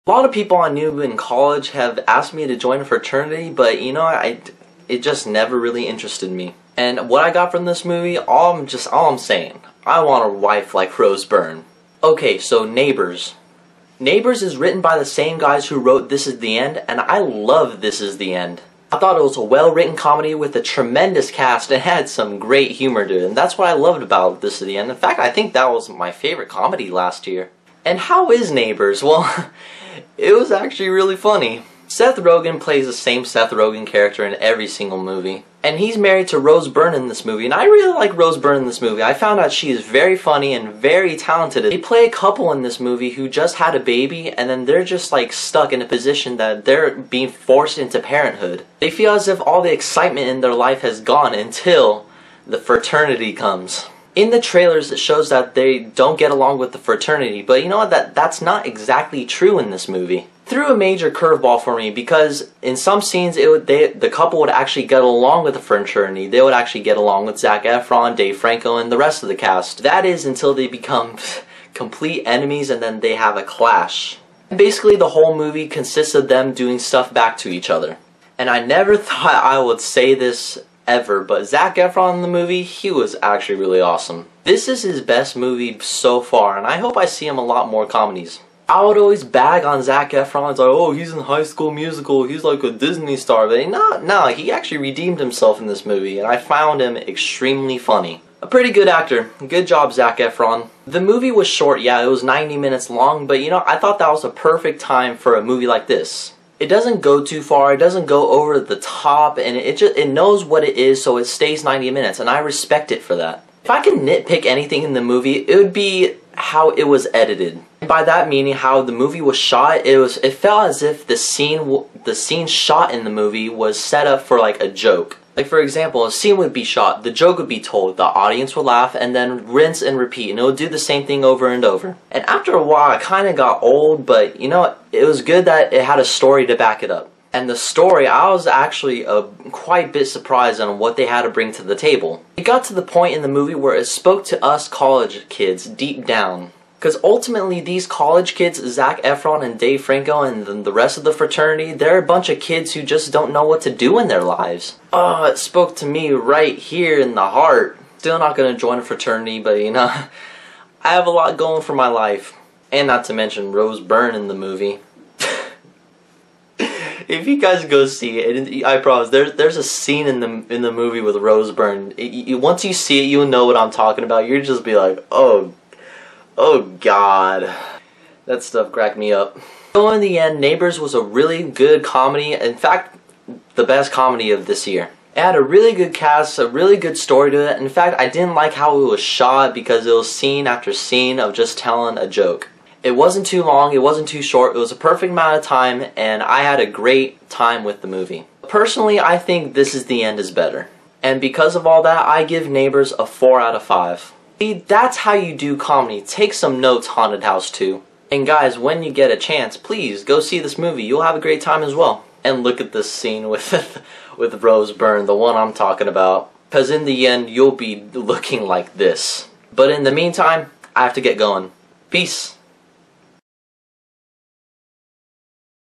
A lot of people I knew in college have asked me to join a fraternity, but you know, it just never really interested me. And what I got from this movie, all I'm saying, I want a wife like Rose Byrne. Okay, so Neighbors. Neighbors is written by the same guys who wrote This Is the End, and I love This Is the End. I thought it was a well-written comedy with a tremendous cast and had some great humor to it, and that's what I loved about This Is the End. In fact, I think that was my favorite comedy last year. And how is Neighbors? Well, it was actually really funny. Seth Rogen plays the same Seth Rogen character in every single movie. And he's married to Rose Byrne in this movie, and I really like Rose Byrne in this movie. I found out she is very funny and very talented. They play a couple in this movie who just had a baby, and then they're just like stuck in a position that they're being forced into parenthood. They feel as if all the excitement in their life has gone until the fraternity comes. In the trailers, it shows that they don't get along with the fraternity, but you know what? That's not exactly true in this movie. Threw a major curveball for me because in some scenes the couple would actually get along with the fraternity. They would actually get along with Zac Efron, Dave Franco, and the rest of the cast. That is until they become complete enemies and then they have a clash. Basically, the whole movie consists of them doing stuff back to each other. And I never thought I would say this ever, but Zac Efron in the movie, he was actually really awesome. This is his best movie so far, and I hope I see him a lot more comedies. I would always bag on Zac Efron. It's like, oh, he's in High School Musical, he's like a Disney star. But no, he actually redeemed himself in this movie, and I found him extremely funny. A pretty good actor. Good job, Zac Efron. The movie was short, yeah, it was 90 minutes long, but you know, I thought that was a perfect time for a movie like this. It doesn't go too far, it doesn't go over the top, and it knows what it is, so it stays 90 minutes, and I respect it for that. If I could nitpick anything in the movie, it would be how it was edited. By that meaning how the movie was shot, it felt as if the scene shot in the movie was set up for like a joke. Like for example, a scene would be shot, the joke would be told, the audience would laugh, and then rinse and repeat, and it would do the same thing over and over. And after a while, it kind of got old, but you know, it was good that it had a story to back it up. And the story, I was actually quite a bit surprised on what they had to bring to the table. It got to the point in the movie where it spoke to us college kids deep down. Because ultimately, these college kids, Zac Efron and Dave Franco and the rest of the fraternity, they're a bunch of kids who just don't know what to do in their lives. Oh, it spoke to me right here in the heart. Still not going to join a fraternity, but you know, I have a lot going for my life. And not to mention Rose Byrne in the movie. If you guys go see it, I promise, there's a scene in the movie with Rose Byrne. Once you see it, you'll know what I'm talking about. You'll just be like, oh God. That stuff cracked me up. So in the end, Neighbors was a really good comedy. In fact, the best comedy of this year. It had a really good cast, a really good story to it. In fact, I didn't like how it was shot because it was scene after scene of just telling a joke. It wasn't too long, it wasn't too short, it was a perfect amount of time, and I had a great time with the movie. Personally, I think This Is the End is better. And because of all that, I give Neighbors a 4 out of 5. See, that's how you do comedy. Take some notes, Haunted House 2. And guys, when you get a chance, please go see this movie. You'll have a great time as well. And look at this scene with Rose Byrne, the one I'm talking about. Because in the end, you'll be looking like this. But in the meantime, I have to get going. Peace.